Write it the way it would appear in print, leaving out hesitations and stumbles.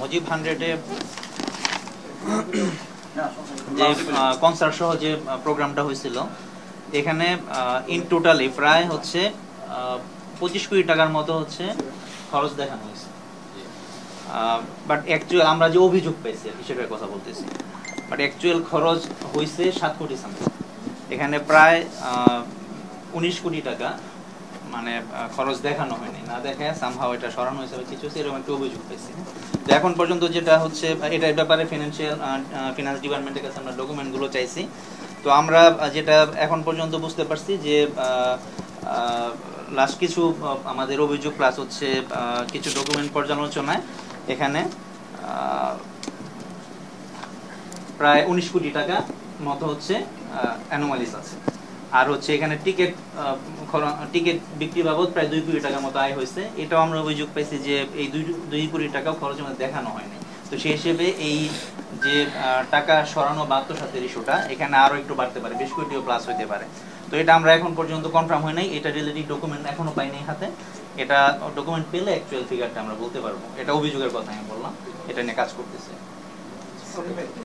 মুজিব 100-এ যে কনসার্ট সহ যে প্রোগ্রামটা হয়েছিল, এখানে ইন টোটালি প্রায় হচ্ছে 25 কোটি টাকার মতো হচ্ছে খরচ দেখানো হয়েছে। বাট অ্যাকচুয়াল আমরা যে অভিযোগ পেয়েছি সেটার কথা বলতেছি, বাট অ্যাকচুয়াল খরচ হয়েছে 7 কোটি সামথিং। এখানে প্রায় 19 কোটি টাকা মানে খরচ দেখানো হয়নি, না দেখায় সামহাও এটা সরানো হয়েছে কিছু, এরকম একটা অভিযোগ পেয়েছি। তো এখন পর্যন্ত যেটা হচ্ছে এটার ব্যাপারে ফিনান্স ডিপার্টমেন্টের কাছে আমরা ডকুমেন্টগুলো চাইছি। তো আমরা যেটা এখন পর্যন্ত বুঝতে পারছি যে লাস্ট কিছু আমাদের অভিযোগ প্লাস হচ্ছে কিছু ডকুমেন্ট পর্যালোচনায় এখানে প্রায় 19 কোটি টাকা মতো হচ্ছে অ্যানোমালিস আছে। আর হচ্ছে এখানে টিকিট বিক্রি বাবদ প্রায় 2 কোটি টাকার মতো আয় হয়েছে। এটাও আমরা অভিযোগ পাইছি যে এই 2 কোটি টাকাও খরচের মধ্যে দেখানো হয়নি। তো সেই হিসেবে এই যে টাকা সরানো বা আত্মসাতের ইস্যুটা এখানে আরো একটু বাড়তে পারে, 20 কোটিও প্লাস হইতে পারে। তো এটা আমরা এখন পর্যন্ত কনফার্ম হয় নাই, এটা রিলেটিভ ডকুমেন্ট এখনো পাই নাই হাতে। এটা ডকুমেন্ট পেলে অ্যাকচুয়াল ফিগারটা আমরা বলতে পারবো। এটা অভিযোগের কথা আমি বললাম, এটা নিয়ে কাজ করতেছে।